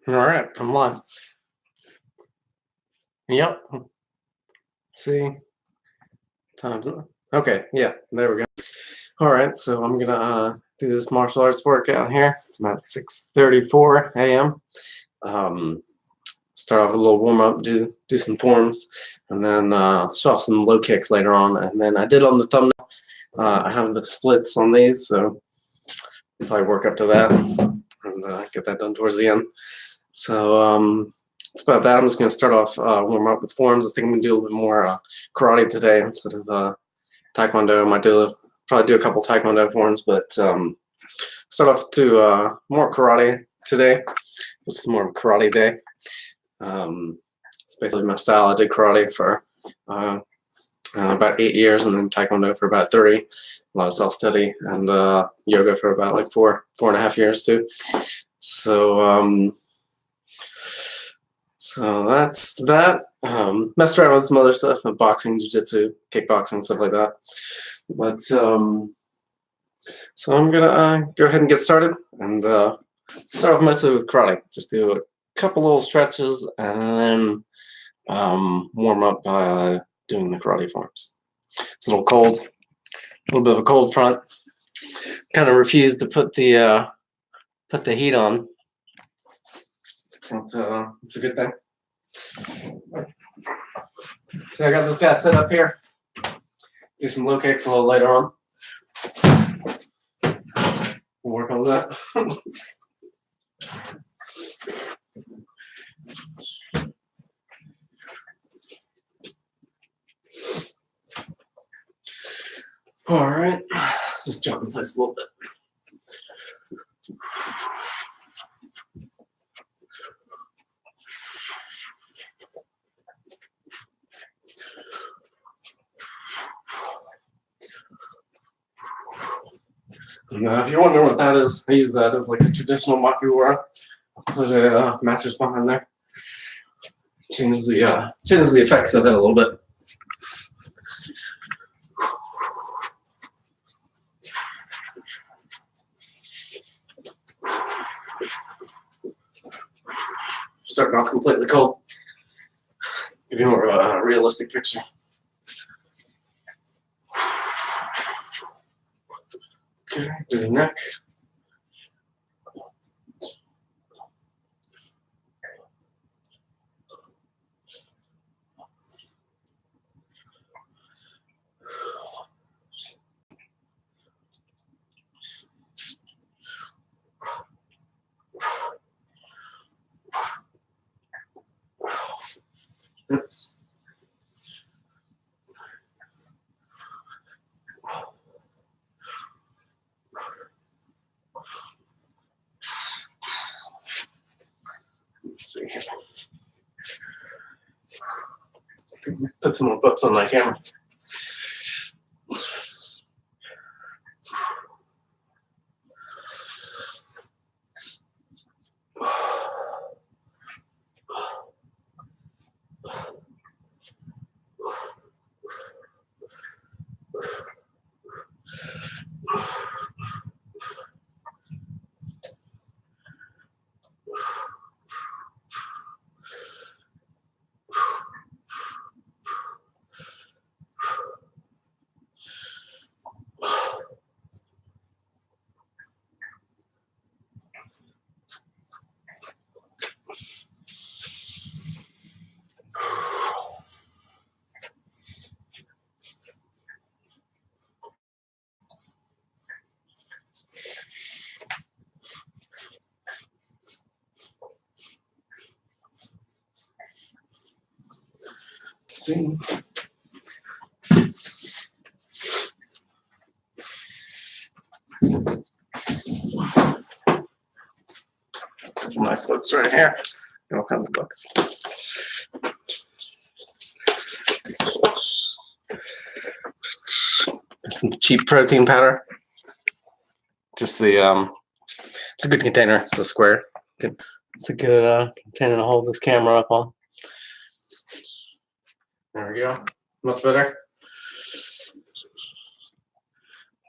All right, I'm live. Yep. See, time's up. Okay, yeah, there we go. All right, so I'm gonna do this martial arts workout here. It's about 6:34 a.m. Start off with a little warm up, do some forms, and then show off some low kicks later on. And then I did on the thumbnail. I have the splits on these, so I'll probably work up to that and get that done towards the end. So it's about that. I'm just going to start off warm up with forms. I think I'm going to do a little bit more karate today instead of taekwondo. I might probably do a couple taekwondo forms, but start off to more karate today. It's more of a karate day. It's basically my style. I did karate for about 8 years, and then taekwondo for about 30. A lot of self-study, and yoga for about like 4.5 years too. So that's that. Messed around with some other stuff, boxing, jiu-jitsu, kickboxing, stuff like that. But so I'm gonna go ahead and get started, and start off mostly with karate. Just do a couple little stretches, and then warm up by doing the karate forms. It's a little cold, a little bit of a cold front. Kind of refuse to put the heat on. But, it's a good thing. So I got this guy set up here. Do some low kicks a little later on. We'll work on that. All right, just jump in place a little bit. Now, if you're wondering what that is, I use that as like a traditional makiura. Put a mattress behind there. Changes the effects of it a little bit. Starting off completely cold. Give you more of a realistic picture. Okay, do the neck. Oops. Let's see. Put some more books on my camera. See. Couple nice books right here. All kinds of books. Some cheap protein powder. Just the it's a good container. It's a square. It's a good container to hold this camera up on. There we go. Much better.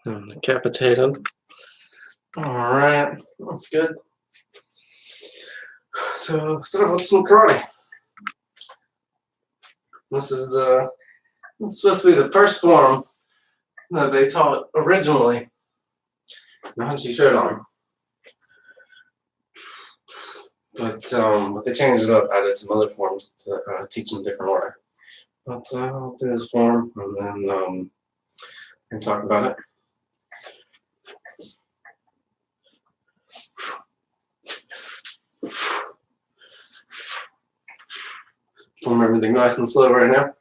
Decapitated. All right, that's good. So start off with some karate. This is supposed to be the first form that they taught originally in Hanshi Shodan. But they changed it up, added some other forms to teach in a different order. But I'll do this form and then we can talk about it. Form everything nice and slow right now.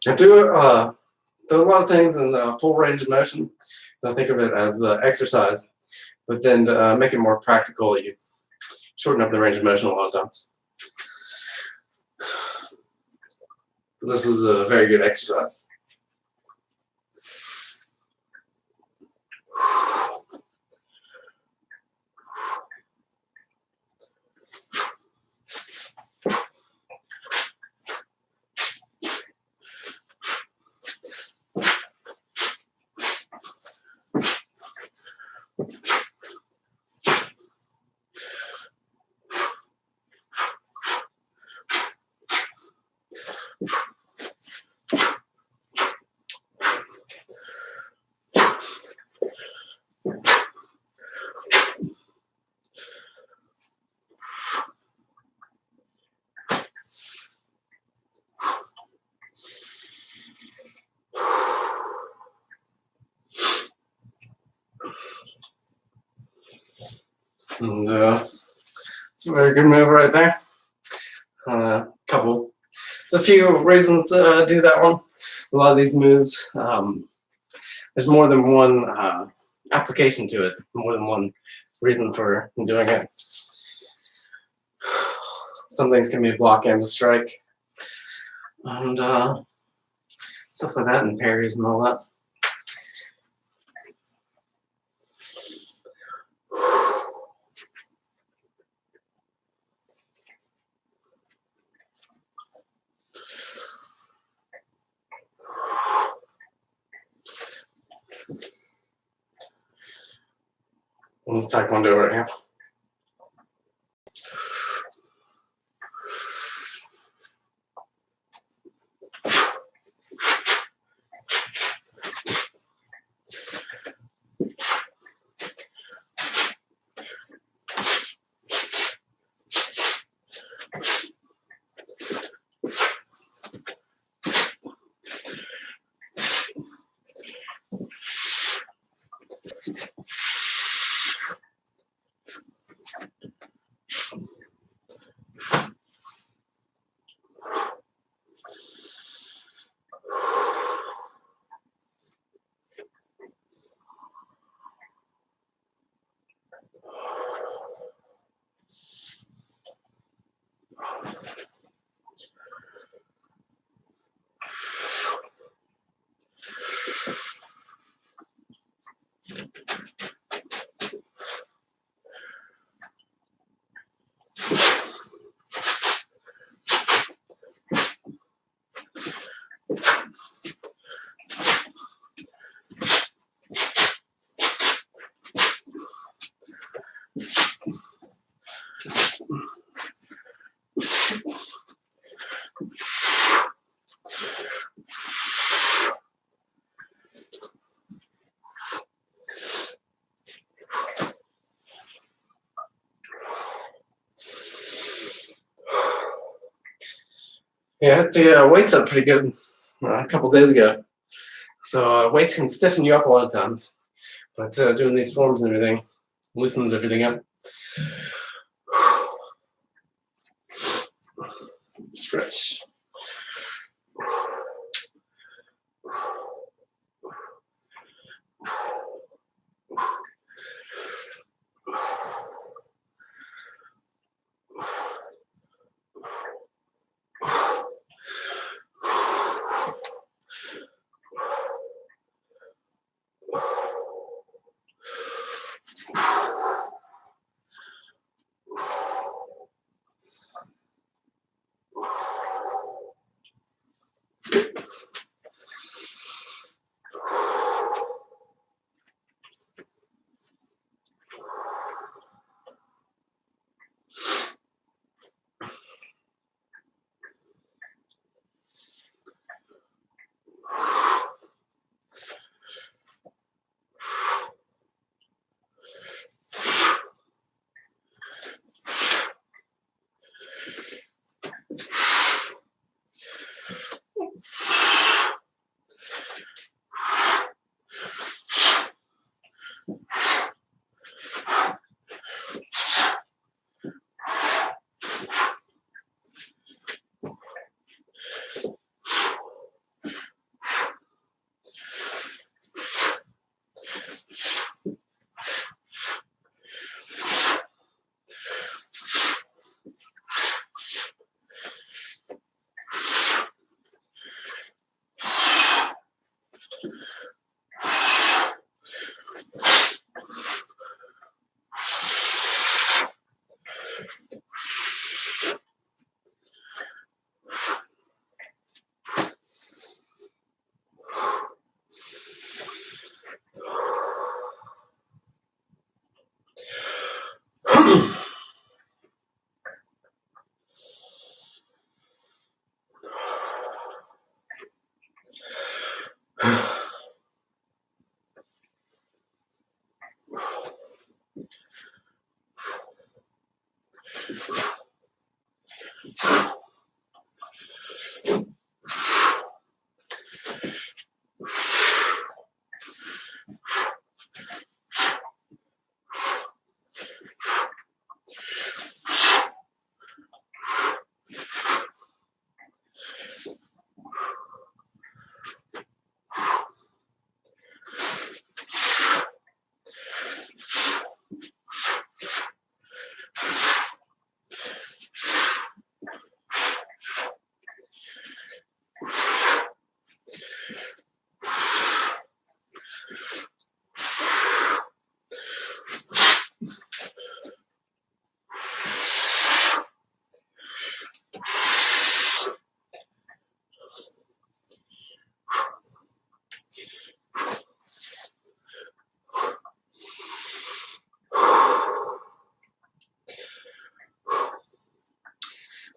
I do a lot of things in full range of motion, so I think of it as exercise. But then to make it more practical, you shorten up the range of motion a lot of times. This is a very good exercise. And it's a very good move right there. There's a few reasons to do that one. A lot of these moves, there's more than one application to it, more than one reason for doing it. Some things can be a block and a strike, and stuff like that, and parries and all that. And it's Taekwondo right here. Yeah, I hit the weights up pretty good a couple days ago. So weights can stiffen you up a lot of times, but doing these forms and everything loosens everything up. Stretch.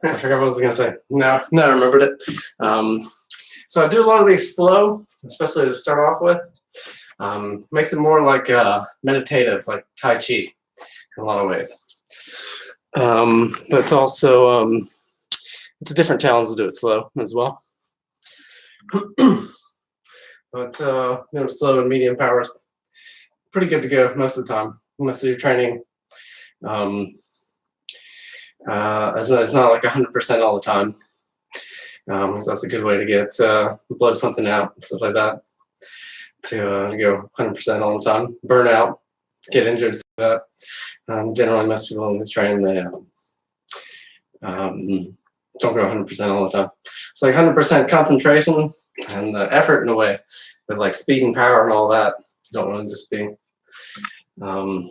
I forgot what I was gonna say. No, I remembered it. So I do a lot of these slow, especially to start off with. Makes it more like meditative, like Tai Chi in a lot of ways. But it's also it's a different challenge to do it slow as well. But slow and medium power is pretty good to go most of the time, unless you're training. It's not like 100% all the time. So that's a good way to get blow something out and stuff like that. To go 100% all the time, burn out, get injured. So that generally most people in this training they don't go 100% all the time. So like 100% concentration and effort in a way, with like speed and power and all that. You don't want to just be doing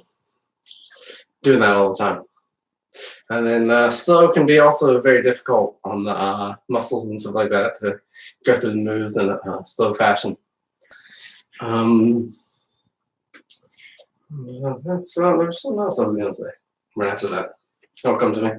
that all the time. And then slow can be also very difficult on the muscles and stuff like that to go through the moves in a slow fashion. There's something else I was going to say right after that. It'll come to me.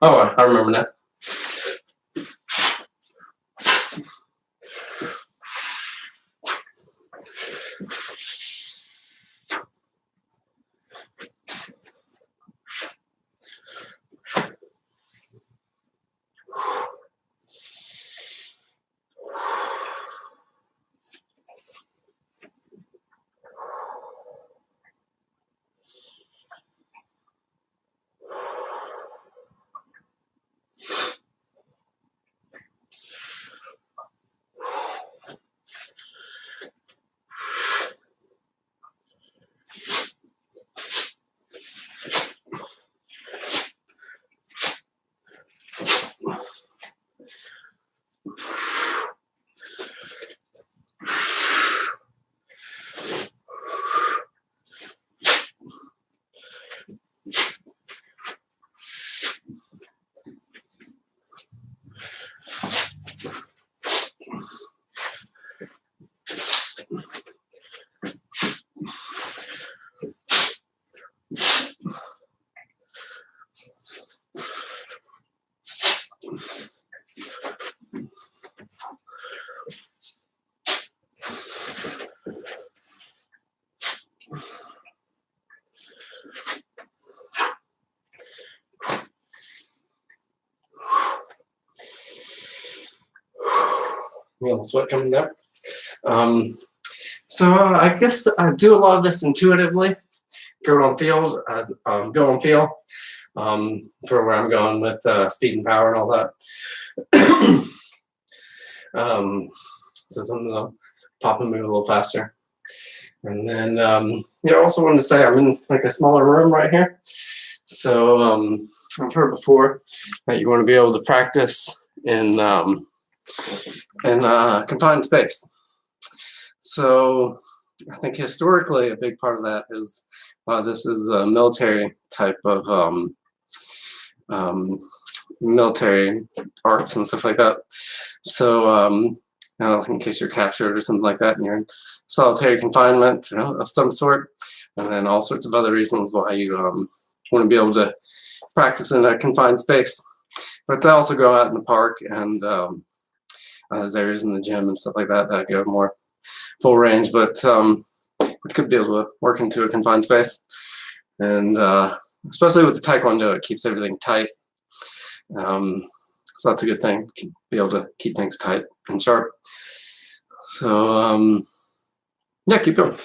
Oh, I remember that. Sweat coming down. So I guess I do a lot of this intuitively. Go on feel for where I'm going with speed and power and all that. So something to pop and move a little faster. And then I also wanted to say I'm in like a smaller room right here. So I've heard before that you want to be able to practice in confined space. So I think historically a big part of that is this is a military type of military arts and stuff like that. So in case you're captured or something like that and you're in solitary confinement of some sort, and then all sorts of other reasons why you want to be able to practice in a confined space. But they also go out in the park and there's areas in the gym and stuff like that that go more full range, but it's good to be able to work into a confined space. And especially with the Taekwondo, it keeps everything tight. So that's a good thing, be able to keep things tight and sharp. So yeah, keep going.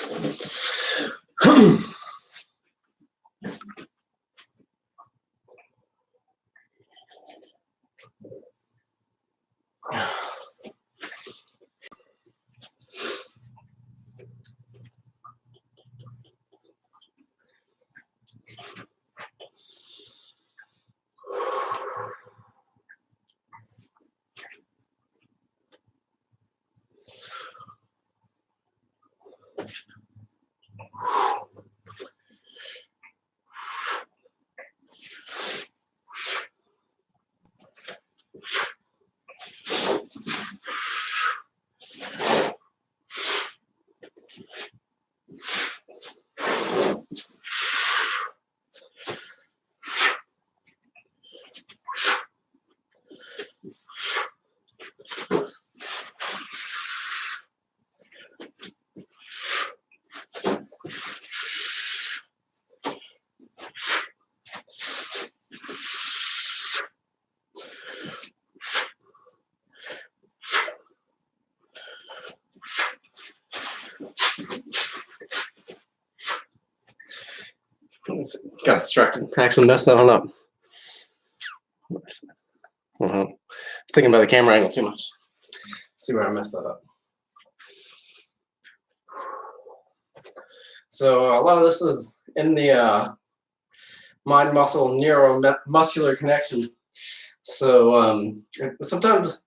Got distracted. I actually messed that one up. I was thinking about the camera angle too much. Let's see where I messed that up. So a lot of this is in the mind-muscle neuromuscular connection. So sometimes,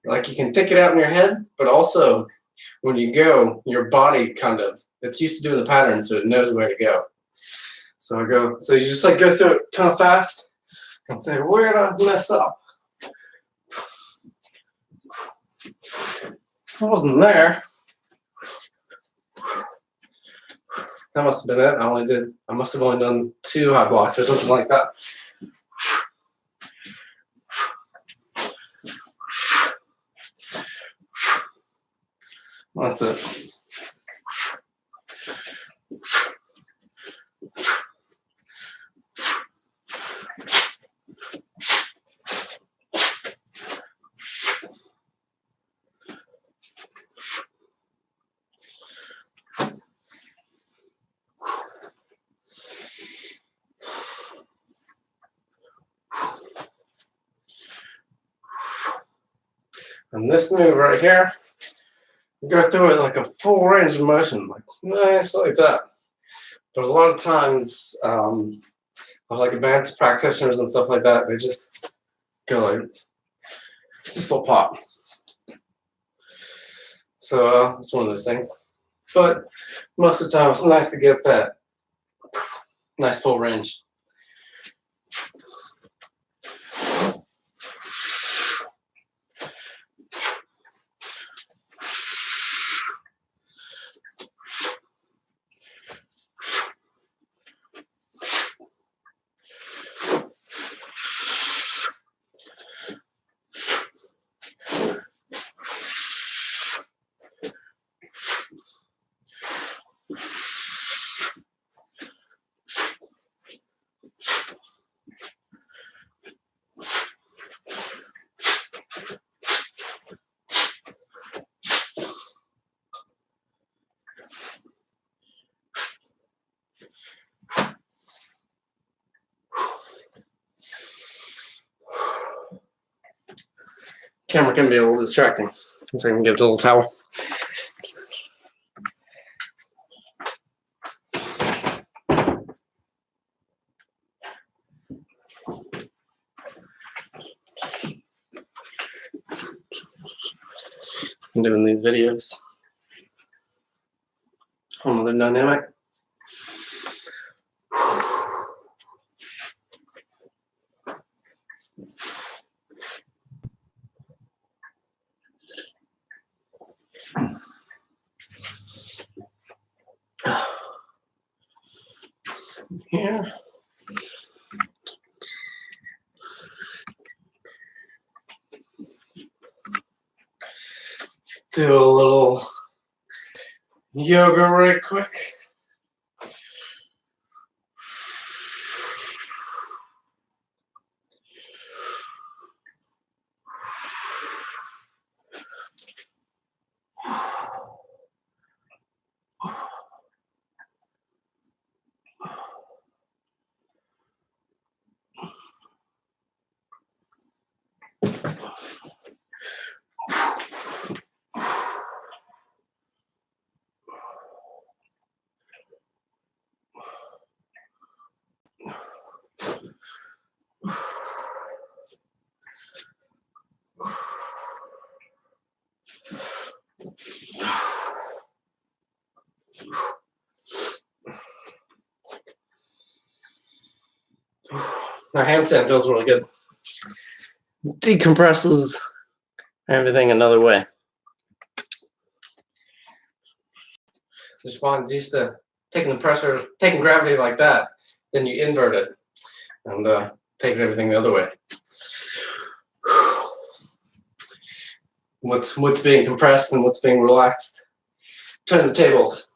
like, you can think it out in your head, but also when you go, your body it's used to doing the pattern, so it knows where to go. So you just like go through it kind of fast and say, where did I mess up? I wasn't there. That must have been it. I must have only done 2 high blocks or something like that. That's it. And this move right here, go through it like a full range of motion, like nice like that. But a lot of times, like advanced practitioners and stuff like that, they just go like, just a pop. So it's one of those things. But most of the time, it's nice to get that nice full range. Camera can be a little distracting. So I can give it a little towel. I'm doing these videos. Another dynamic. Here. Do a little yoga right quick. Our handstand feels really good. Decompresses everything another way. Just find used to taking the pressure, taking gravity like that, then you invert it and take everything the other way. What's being compressed and what's being relaxed. Turn the tables.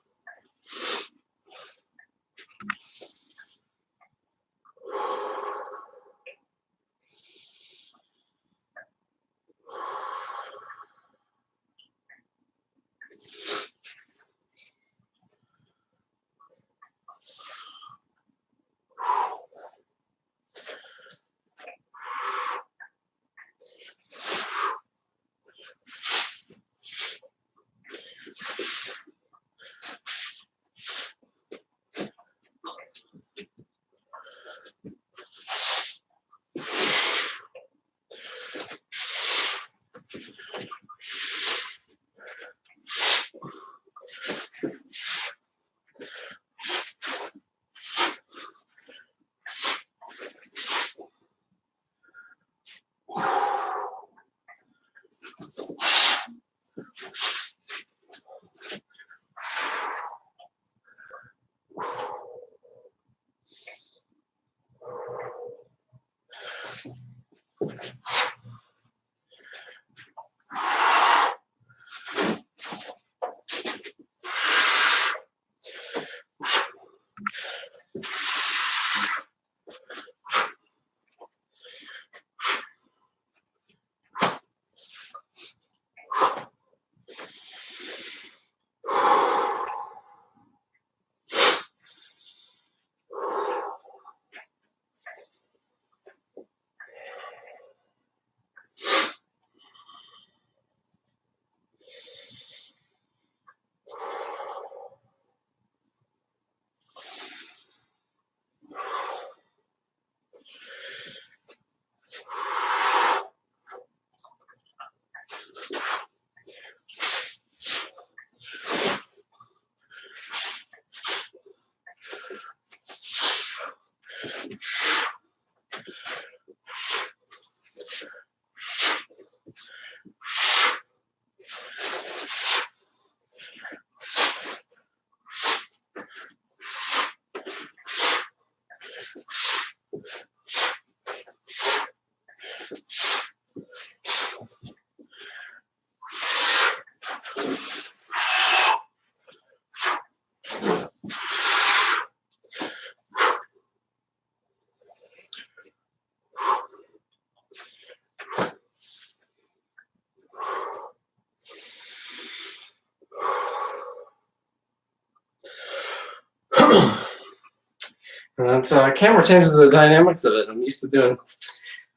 And that camera changes the dynamics of it. I'm used to doing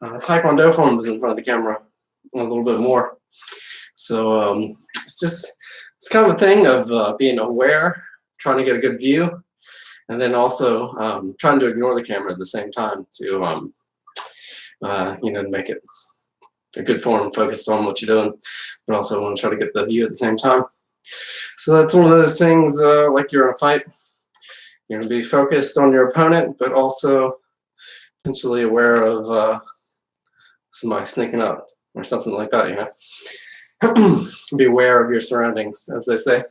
Taekwondo forms in front of the camera a little bit more. So it's kind of a thing of being aware, trying to get a good view, and then also trying to ignore the camera at the same time to make it a good form, focused on what you're doing, but also want to try to get the view at the same time. So that's one of those things, like you're in a fight. You're going to be focused on your opponent, but also potentially aware of somebody sneaking up or something like that, you know. Be aware of your surroundings, as they say.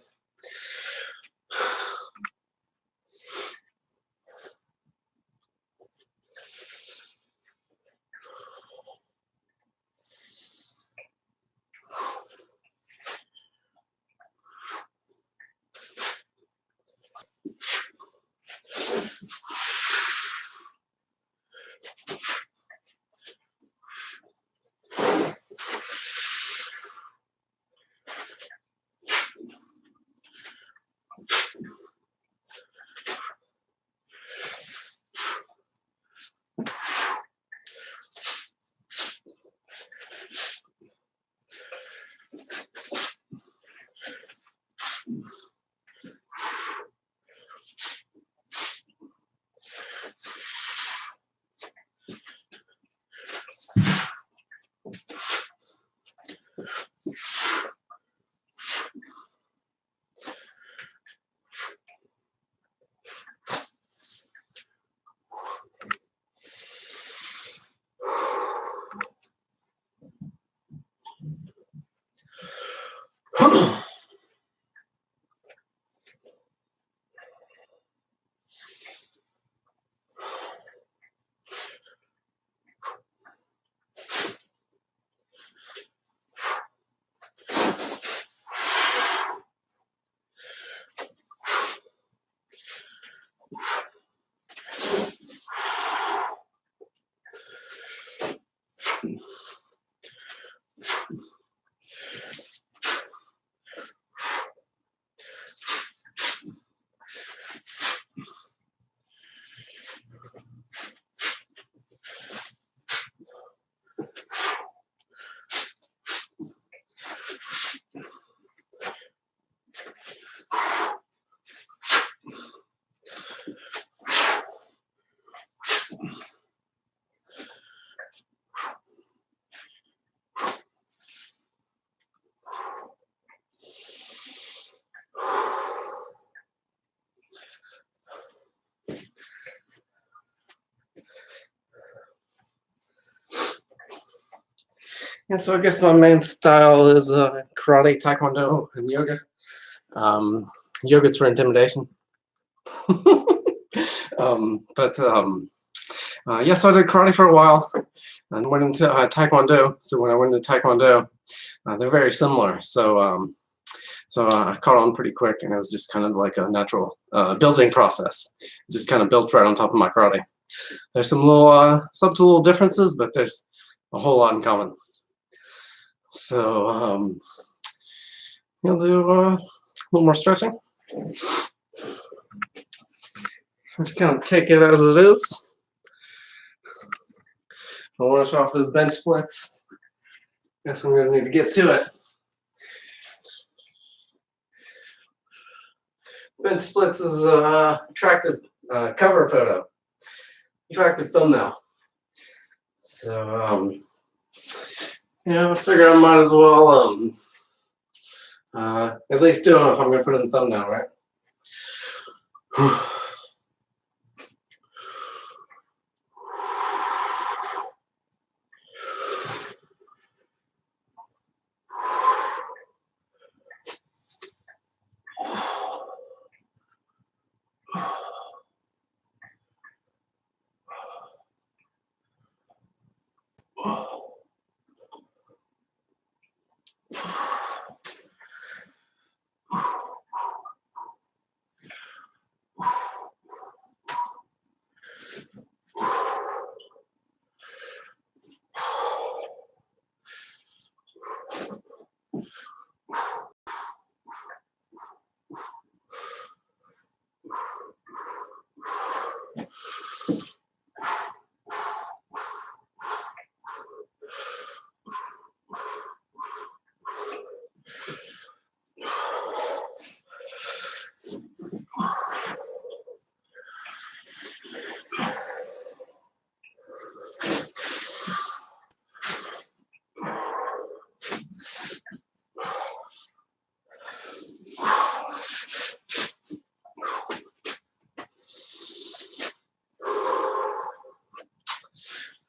And so I guess my main style is karate, taekwondo, and yoga. Yoga's for intimidation. Yeah, so I did karate for a while and went into taekwondo. So when I went into taekwondo, they're very similar. So I caught on pretty quick, and it was just kind of like a natural building process. It just kind of built right on top of my karate. There's some little subtle little differences, but there's a whole lot in common. So you'll do a little more stretching. Just kind of take it as it is. I want to show off those bench splits. Guess I'm going to need to get to it. Bench splits is an attractive cover photo, attractive thumbnail. So yeah, I figure I might as well at least do it if I'm going to put it in the thumbnail, right?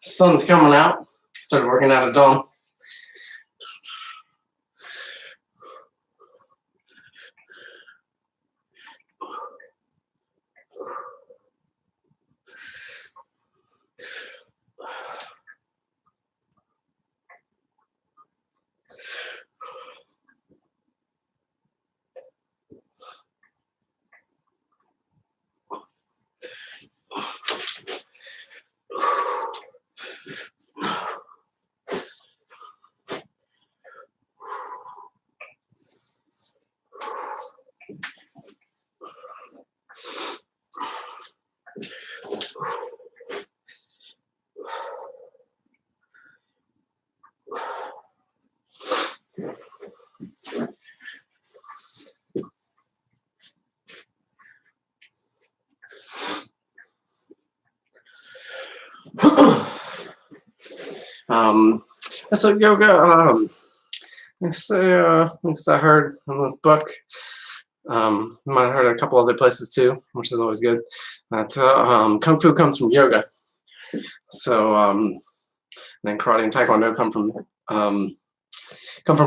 Sun's coming out. Started working out at dawn. So yoga, let's I heard in this book, might have heard a couple other places too, which is always good, that Kung Fu comes from yoga. So then karate and taekwondo come from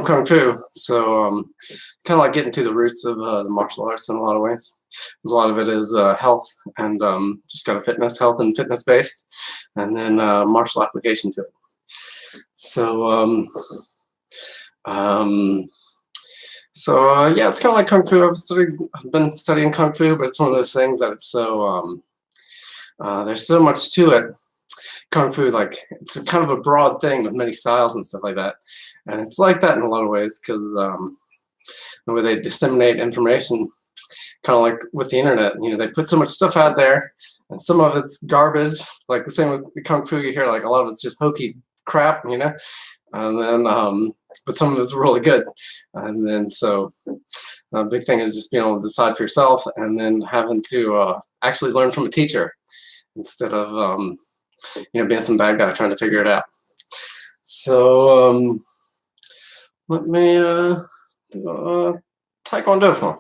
Kung Fu. So kind of like getting to the roots of the martial arts in a lot of ways. A lot of it is health and just kind of health and fitness based, and then martial application to it. So yeah, it's kind of like Kung Fu. I've been studying Kung Fu, but it's one of those things that it's so there's so much to it. Kung Fu, like, it's a kind of a broad thing with many styles and stuff like that, and it's like that in a lot of ways because the way they disseminate information, kind of like with the internet, you know, they put so much stuff out there, and some of it's garbage. Like the same with the Kung Fu, you hear like a lot of it's just hokey crap, you know, and then but some of it's really good, and then so the big thing is just being able to decide for yourself, and then having to actually learn from a teacher instead of you know, being some bad guy trying to figure it out. So let me do taekwondo form.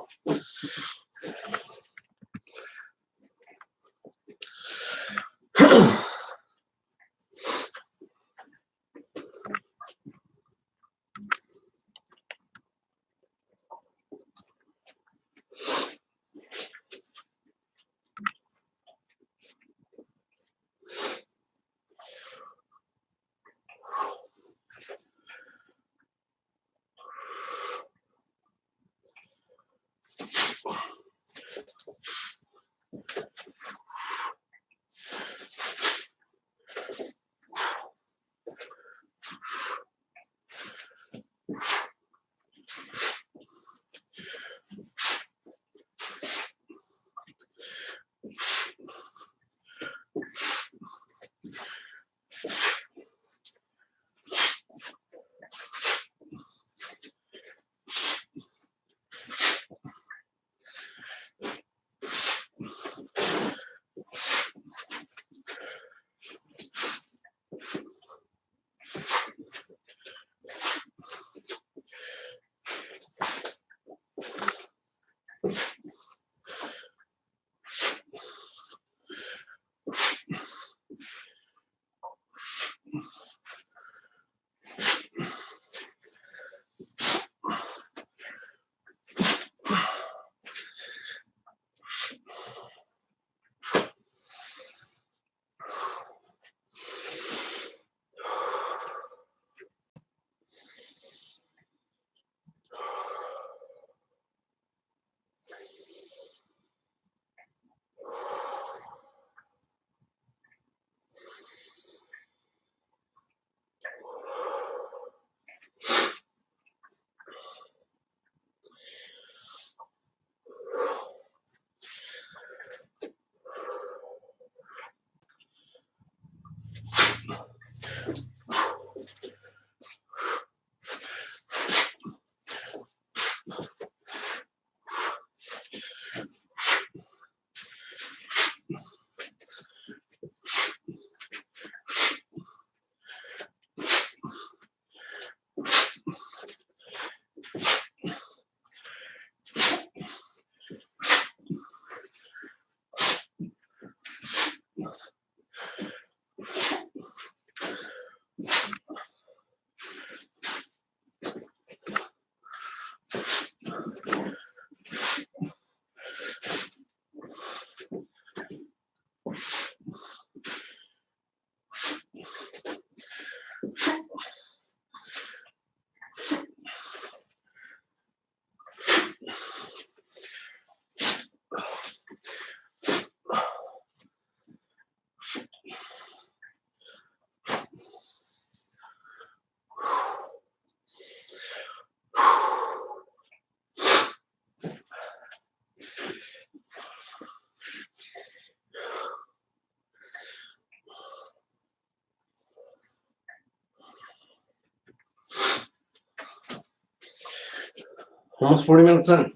Almost 40 minutes in. I'd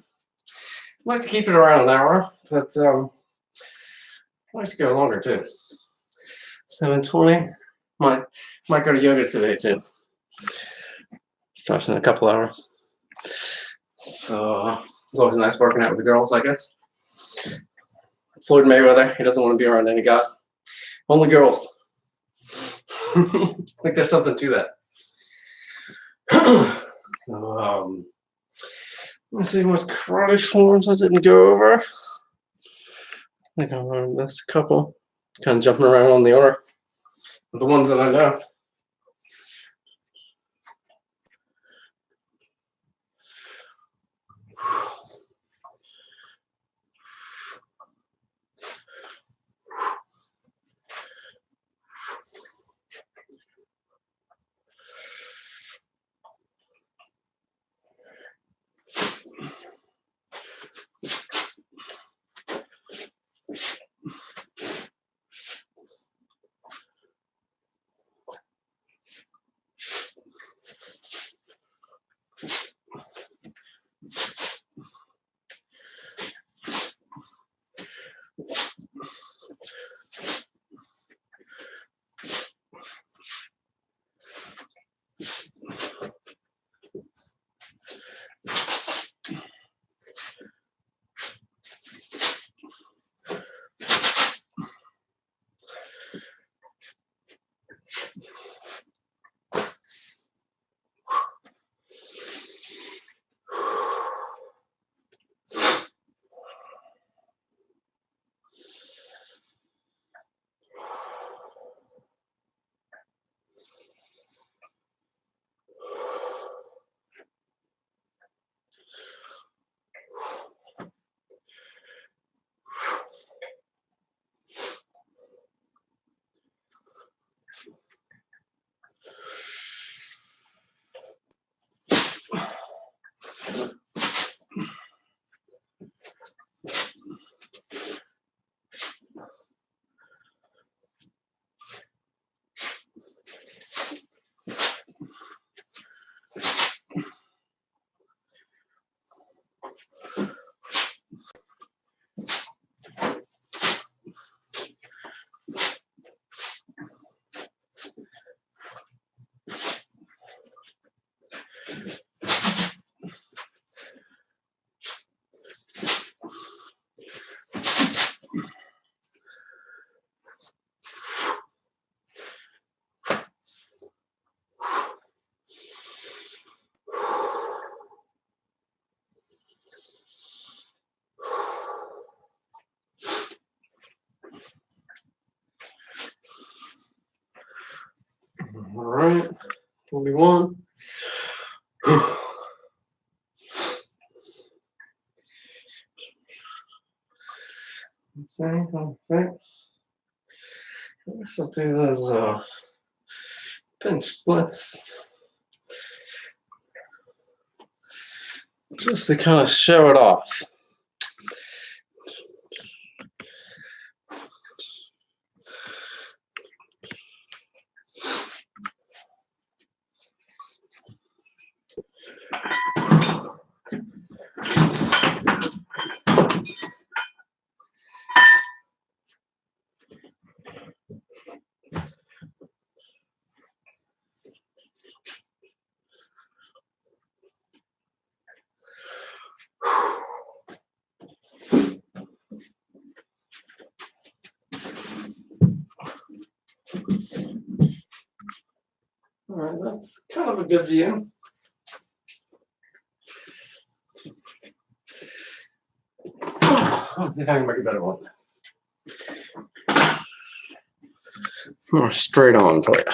like to keep it around an hour, but I'd like to go longer too. 7:20. Might go to yoga today too. Starts in a couple hours. So it's always nice working out with the girls, I guess. Floyd Mayweather, he doesn't want to be around any guys. Only girls. I think there's something to that. So let's see what karate forms I didn't go over. I think I learned this a couple. Kind of jumping around on the order. The ones that I know. 41. Okay. I'll do those bench splits just to kind of show it off. All right, that's kind of a good view. I'll see if I can make a better one. More straight on for you.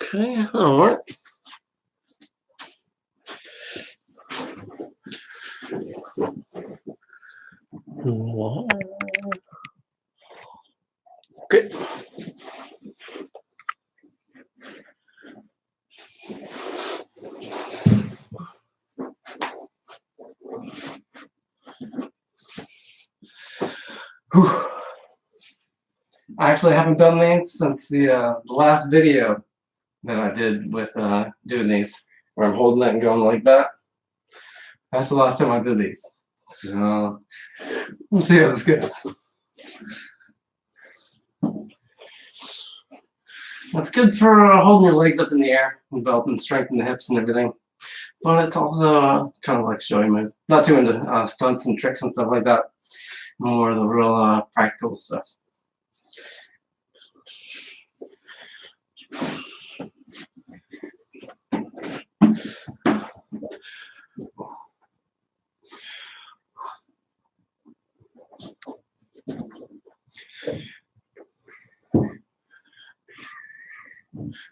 Okay, that'll work. Okay. Whew. I actually haven't done these since the last video that I did with doing these, where I'm holding it and going like that. That's the last time I did these. So let's see how this goes. That's good for holding your legs up in the air, developing strength in the hips and everything. But it's also kind of like showing move. Not too into stunts and tricks and stuff like that. More the real practical stuff.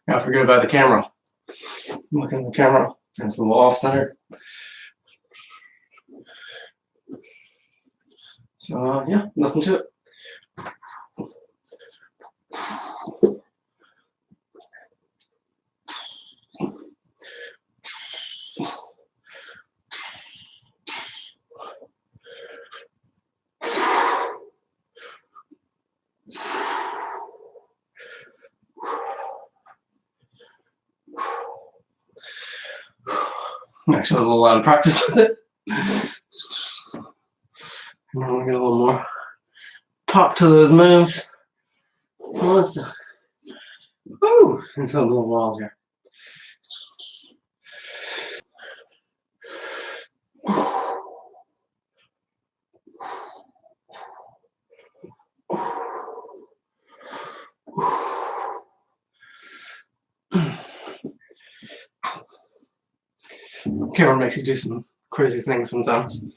I forget about the camera. Look at the camera. It's a little off center. So yeah, nothing to it. I'm actually a little out of practice with it. I'm gonna get a little more pop to those moves. Woo! Into a little walls here. Camera makes you do some crazy things sometimes.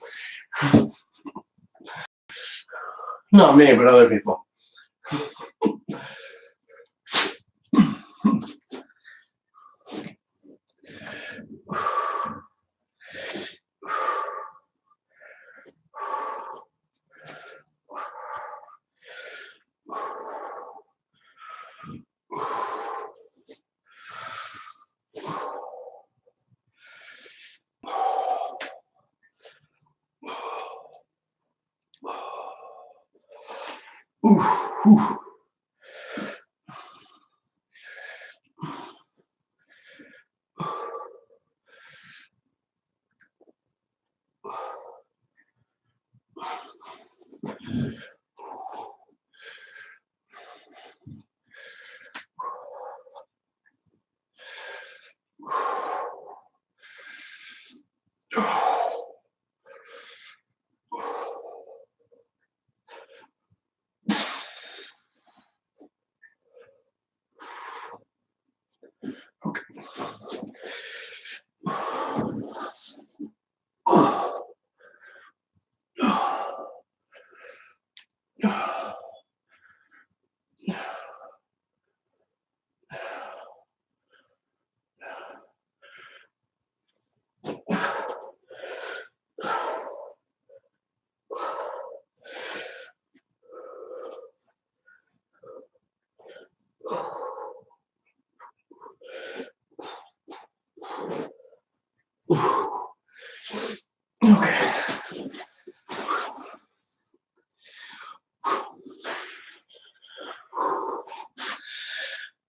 Not me, but other people. Ooh.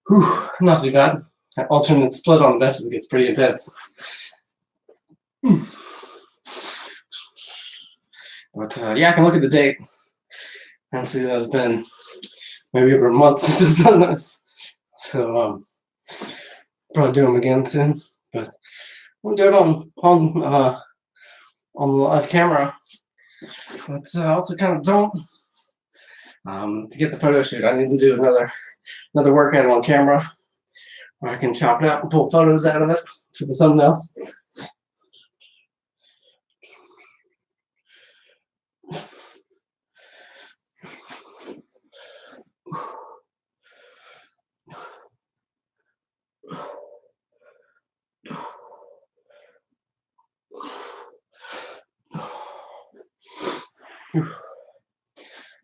Whew, not too bad. That alternate split on the benches gets pretty intense. But yeah, I can look at the date and see that it's been maybe over a month since I've done this. So probably do them again soon. But we'll do it on the live camera. But I also kind of don't. To get the photo shoot, I need to do another workout on camera where I can chop it out and pull photos out of it for the thumbnails.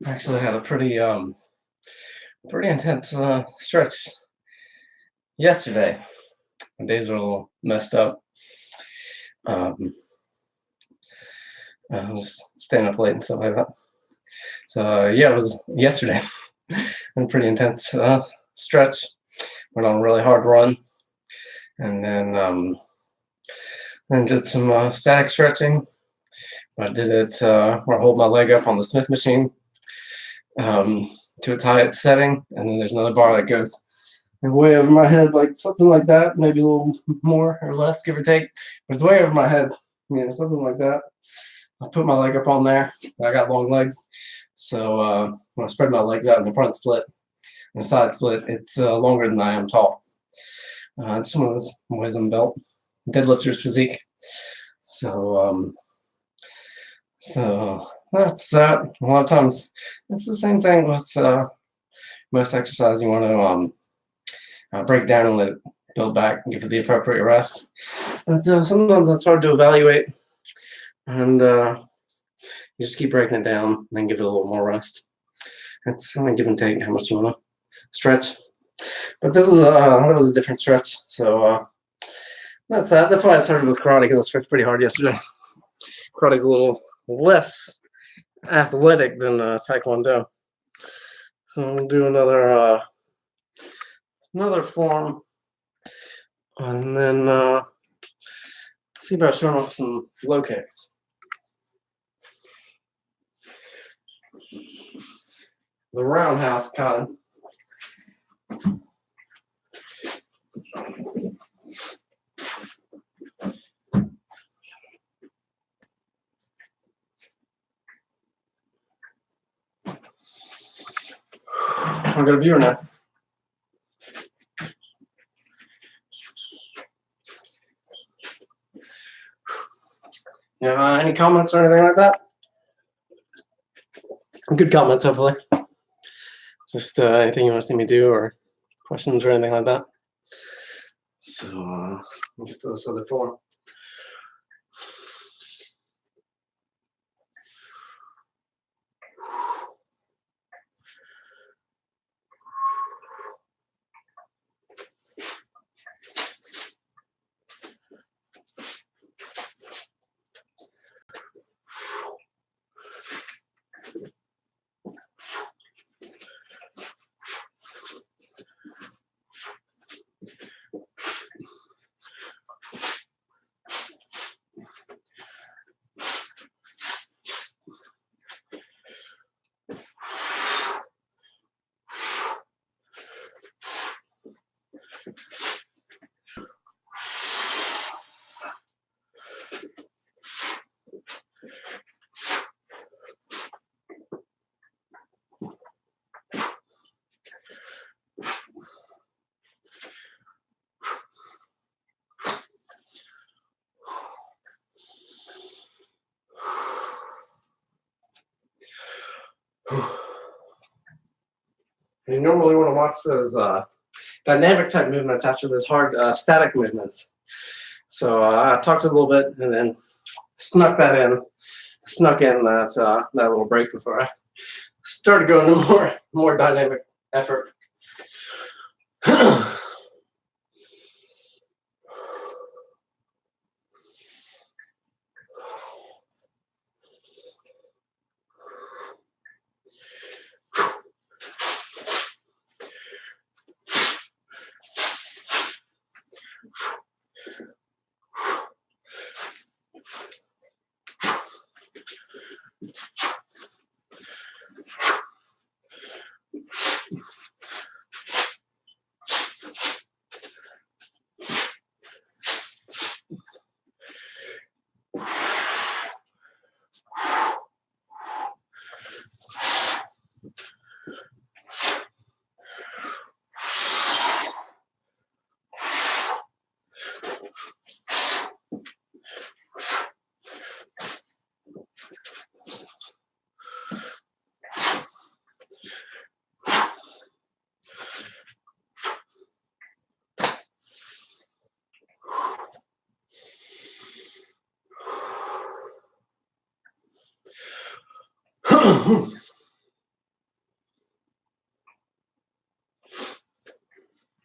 I actually had a pretty intense stretch yesterday. My days were a little messed up. I was staying up late and stuff like that. So yeah, it was yesterday. A pretty intense stretch. Went on a really hard run, and then did some static stretching. I did it where I hold my leg up on the Smith machine to its highest setting, and then there's another bar that goes way over my head, like something like that, maybe a little more or less, give or take. But it's way over my head, something like that. I put my leg up on there. I got long legs, so when I spread my legs out in the front split and the side split, it's longer than I am tall. It's one of those wisdom belt deadlifter's physique. So that's that. A lot of times it's the same thing with most exercise. You want to break down and let it build back and give it the appropriate rest. But sometimes it's hard to evaluate, and you just keep breaking it down and then give it a little more rest. It's give and take how much you want to stretch. But this is that was a different stretch, so that's that. That's why I started with karate, because I stretched pretty hard yesterday. Karate's a little less athletic than Taekwondo. So we'll do another form, and then see about showing off some low kicks. The roundhouse kind. I've got a viewer now. Yeah, any comments or anything like that? Good comments, hopefully. Just anything you want to see me do, or questions or anything like that. So we'll get to this other form. You normally want to watch those dynamic type movements after those hard static movements. So I talked a little bit and then snuck in that little break before I started going to more dynamic effort.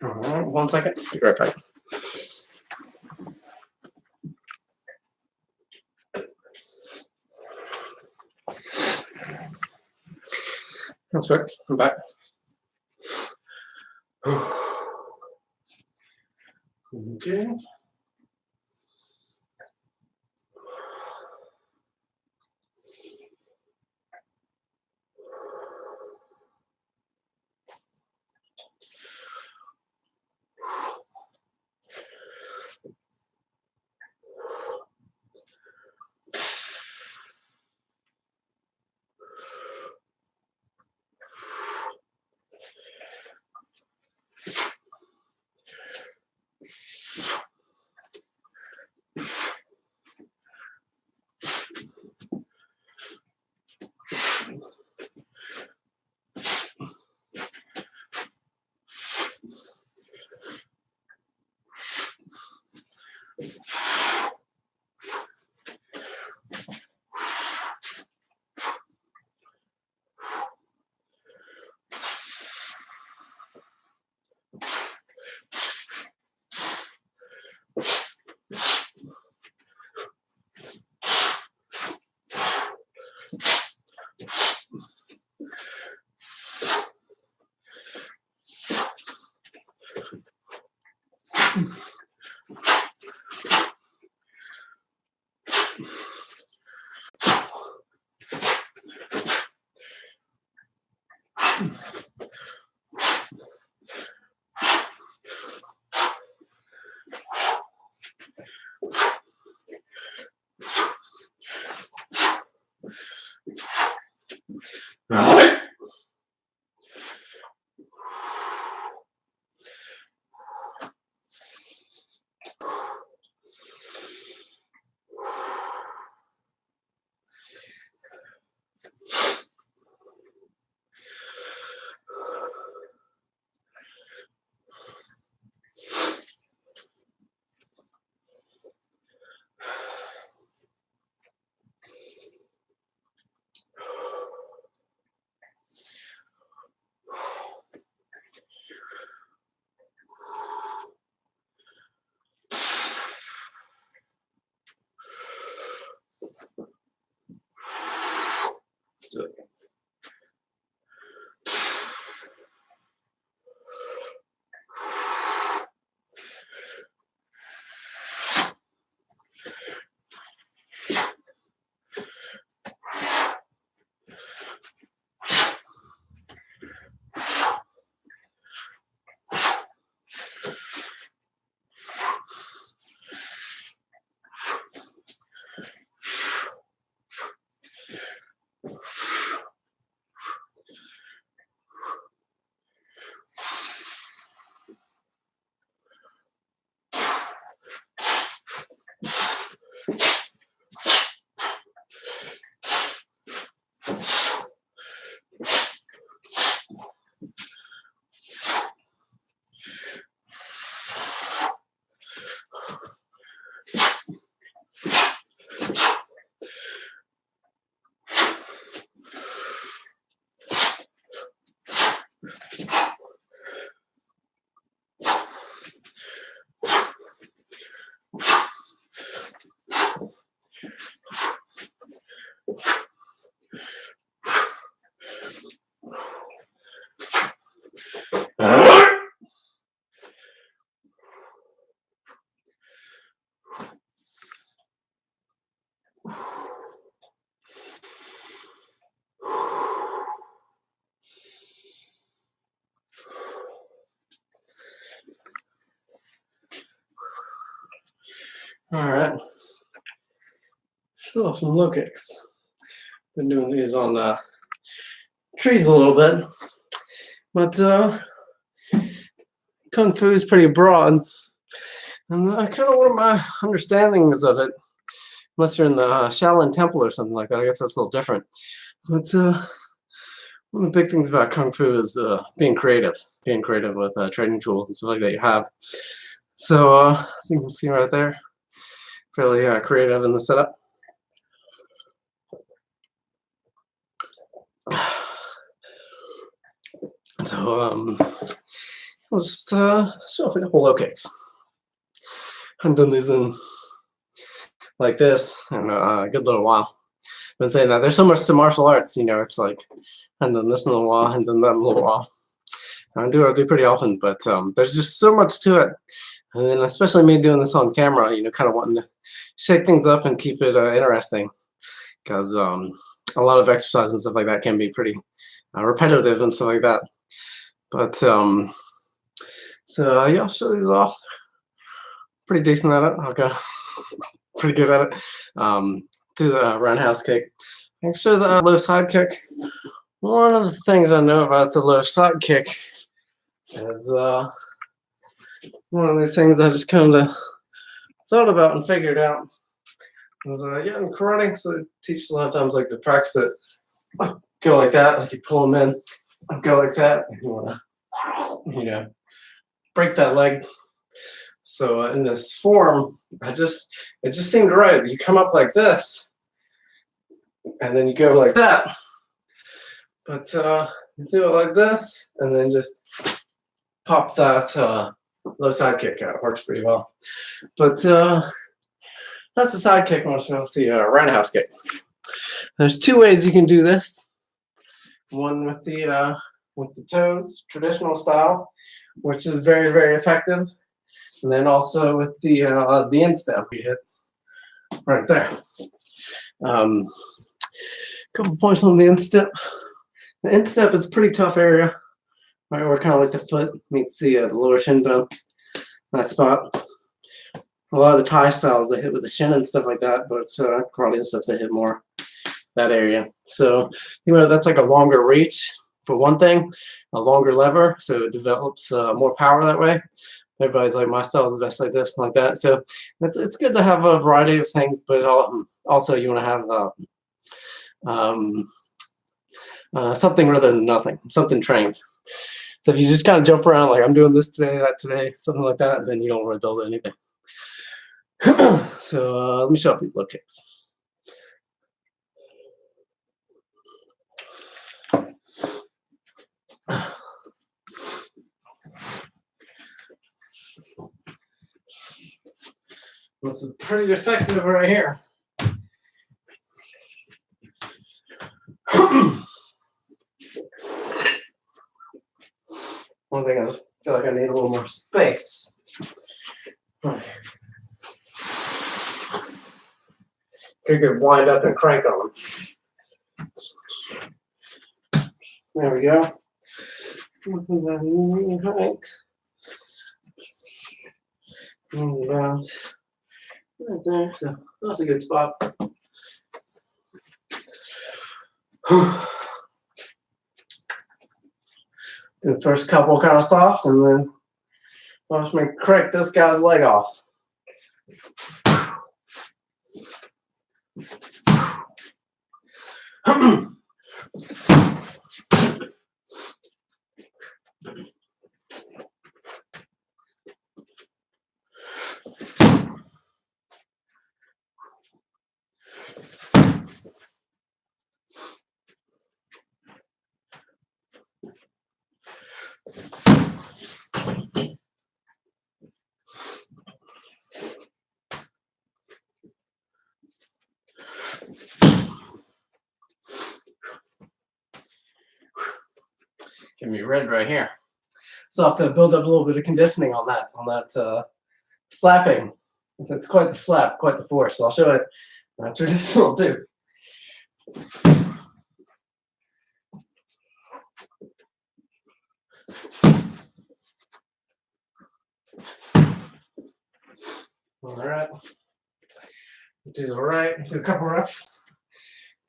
All right, 1 second. Be right back. That's right. I'm back. Okay. All right. Do it. All right. Show off some low kicks. Been doing these on trees a little bit, but Kung Fu is pretty broad. And kind of one of my understandings of it, unless you're in the Shaolin Temple or something like that, I guess that's a little different. But one of the big things about Kung Fu is being creative with training tools and stuff like that you have. So, as you can see right there, fairly creative in the setup. So, I'll just show off a couple low kicks. I've done these in like this in a good little while. I've been saying that there's so much to martial arts, you know, it's like I've done this in a little while, I've done that in a little while. I do pretty often, but there's just so much to it. And then especially me doing this on camera, you know, kind of wanting to shake things up and keep it interesting, because a lot of exercise and stuff like that can be pretty repetitive and stuff like that. But so yeah, I'll show these off. Pretty decent at it. Okay, pretty good at it. Do the roundhouse kick. Make sure the low side kick. One of the things I know about the low side kick is one of these things I just kind of thought about and figured out. Is yeah, in karate, so it teaches a lot of times like to practice it. Go like that, like you pull them in. Go like that. And you want to, you know, break that leg. So in this form, it just seemed right. You come up like this, and then you go like that. But you do it like this, and then just pop that low side kick out. It works pretty well. But that's the side kick. Much with the roundhouse kick. There's two ways you can do this. One with the toes, traditional style, which is very, very effective. And then also with the instep we hit right there. Couple points on the instep. The instep is a pretty tough area, right where kind of like the foot meets the lower shin bone. That spot. A lot of the Thai styles they hit with the shin and stuff like that, but karate and stuff they hit more that area. So you know that's like a longer reach for one thing, a longer lever, so it develops more power that way. Everybody's like, my style is best like this and like that. So it's good to have a variety of things, but also you want to have something rather than nothing, something trained. So if you just kind of jump around like I'm doing this today, that today, something like that, then you don't really build anything. So let me show off these low kicks. This is pretty effective right here. One thing I feel like I need a little more space. You could wind up and crank on them. There we go. Height. About right there. So that's a good spot. The first couple kind of soft, and then watch me crack this guy's leg off. Give me red right here. So I have to build up a little bit of conditioning on that slapping. It's quite the slap, quite the force. So I'll show it traditional too. All right. Do the right, do a couple reps.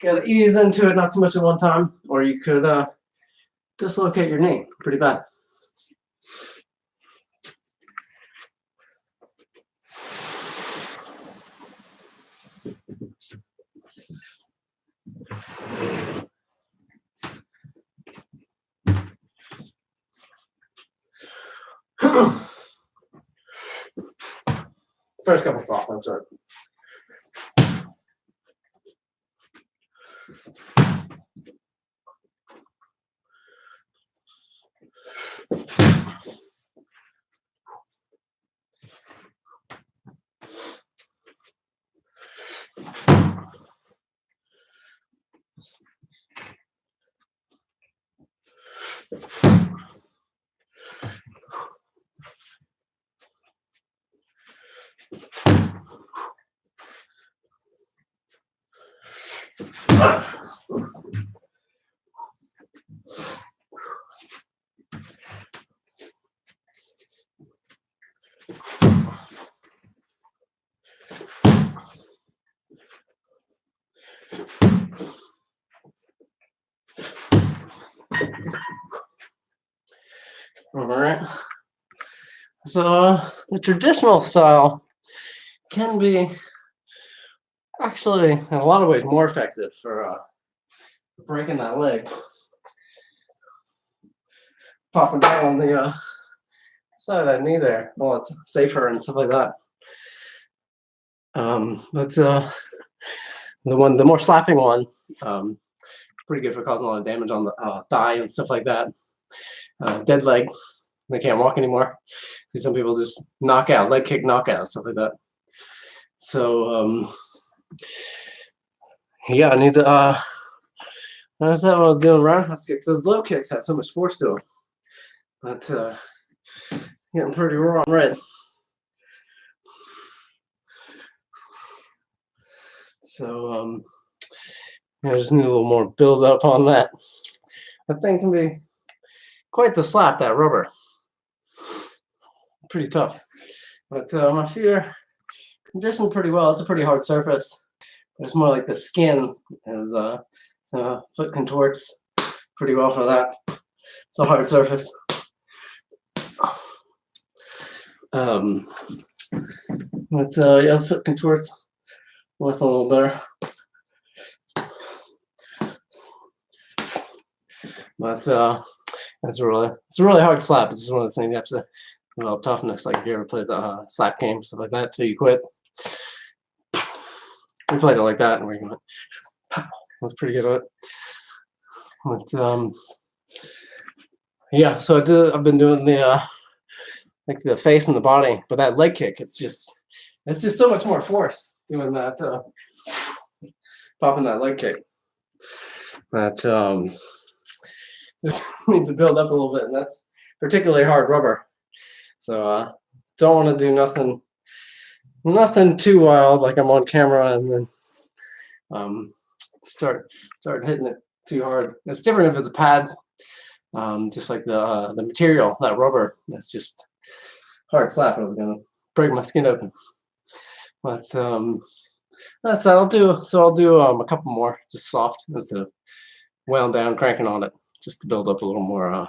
Gotta ease into it, not too much at one time, or you could dislocate your knee pretty bad. First couple soft, that's right. All right. So the traditional style can be actually, in a lot of ways, more effective for breaking that leg. Popping down on the side of that knee there. Well, it's safer and stuff like that. But the more slapping one, pretty good for causing a lot of damage on the thigh and stuff like that. Dead leg, they can't walk anymore. Some people just knock out, leg kick knockout, stuff like that. So yeah, I need to notice that when I was doing roundhouse kicks, those low kicks have so much force to them. But getting pretty raw and red. So I just need a little more build up on that. That thing can be quite the slap, that rubber. Pretty tough. But my feet are conditioned pretty well. It's a pretty hard surface. It's more like the skin as foot contorts pretty well for that. It's a hard surface. But yeah, foot contorts with a little better. But it's a really hard slap. It's just one of those things you have to develop toughness. Like if you ever played the slap game, stuff like that, till you quit. We played it like that, and we went, pow. That's pretty good at it. But yeah, so I've been doing the like the face and the body, but that leg kick, it's just so much more force doing that, popping that leg kick. That just needs to build up a little bit, and that's particularly hard rubber. So don't want to do nothing too wild, like I'm on camera and then start hitting it too hard. It's different if it's a pad, just like the material, that rubber. That's just hard slap. I was gonna break my skin open. But that's that. I'll do a couple more, just soft, instead of weighing down, cranking on it, just to build up a little more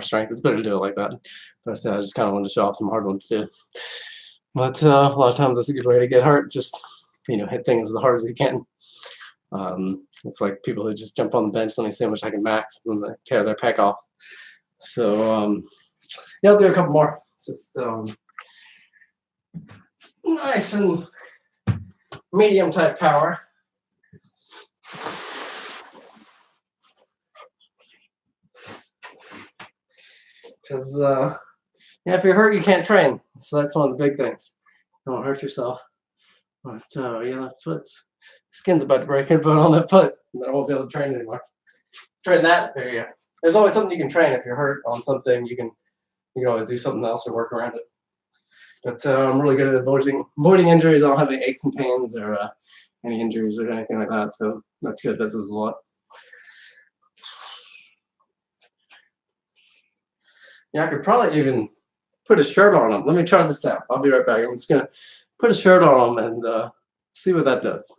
strength. It's better to do it like that. But I just kind of wanted to show off some hard ones too. But a lot of times that's a good way to get hurt. Just hit things as hard as you can. It's like people who just jump on the bench, let me see how much I can max, and then they tear their pec off. So yeah, I'll do a couple more. Just nice and medium type power. Because yeah, if you're hurt, you can't train. So that's one of the big things. Don't hurt yourself. But yeah, that foot's skin's about to break it, but on that foot, and then I won't be able to train anymore. Train that area. There's always something you can train. If you're hurt on something, you can always do something else or work around it. But I'm really good at avoiding injuries. I don't have any aches and pains or any injuries or anything like that. So that's good. This is a lot. Yeah, I could probably even put a shirt on him. Let me try this out. I'll be right back. I'm just gonna put a shirt on him and see what that does.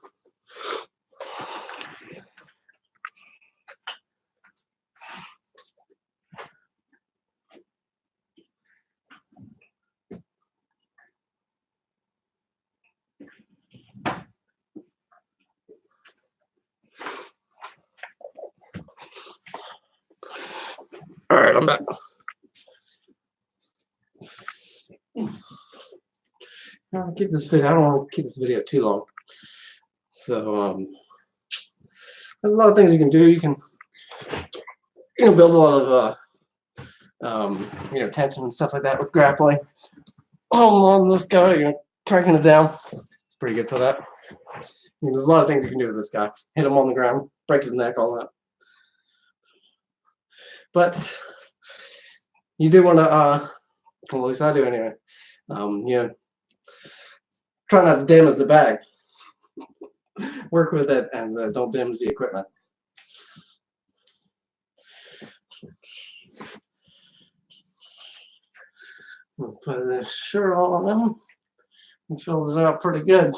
All right, I'm back. I'll keep this video. I don't want to keep this video too long. So there's a lot of things you can do. You can build a lot of tension and stuff like that with grappling. On this guy, cracking it down. It's pretty good for that. There's a lot of things you can do with this guy. Hit him on the ground, break his neck, all that. But you do want to, well, at least I do anyway. Try not to damage the bag. Work with it and don't damage the equipment. We'll put this shirt on him. He fills it out pretty good.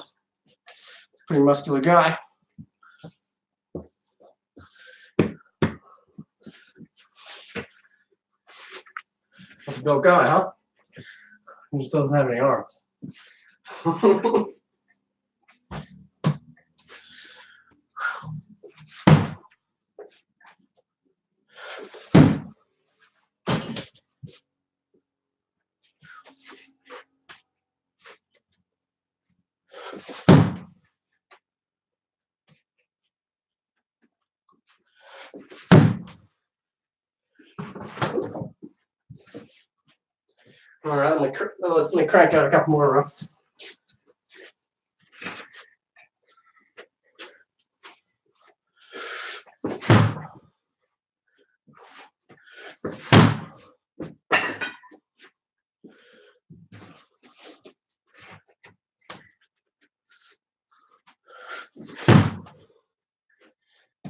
Pretty muscular guy. That's a built guy, huh? He just doesn't have any arms. All right, let me crank out a couple more ropes.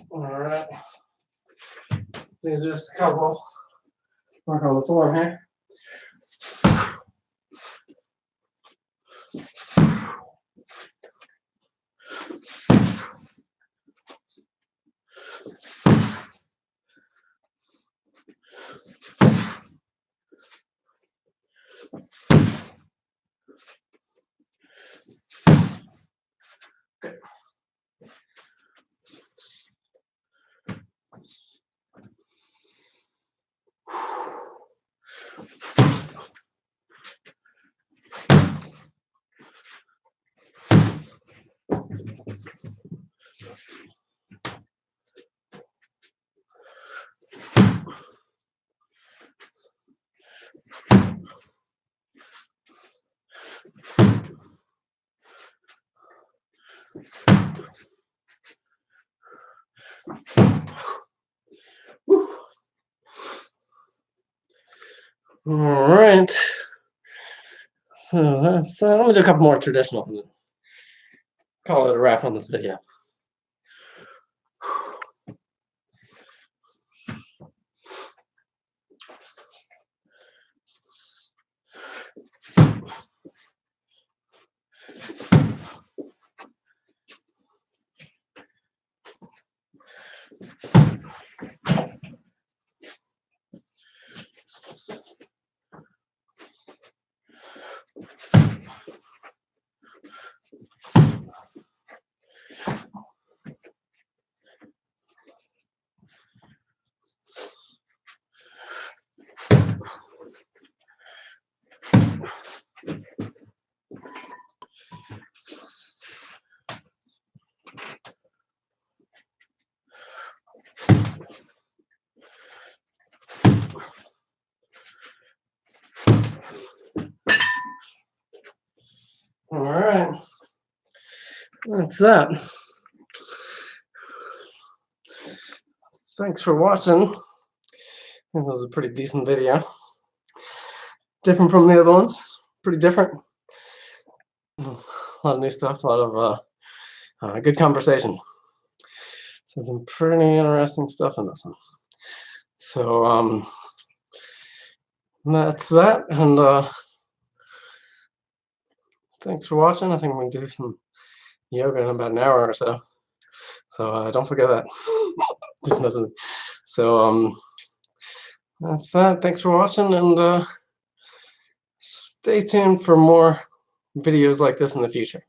All right, just a couple. Work on the form here. Okay. All right. So that's, let me do a couple more traditional and call it a wrap on this video. All right, that's that. Thanks for watching. I think that was a pretty decent video. Different from the other ones. Pretty different. A lot of new stuff, a lot of good conversation. So some pretty interesting stuff in this one. So that's that, and thanks for watching. I think we're gonna do some yoga in about an hour or so. So don't forget that. Just messing. So that's that. Thanks for watching, and stay tuned for more videos like this in the future.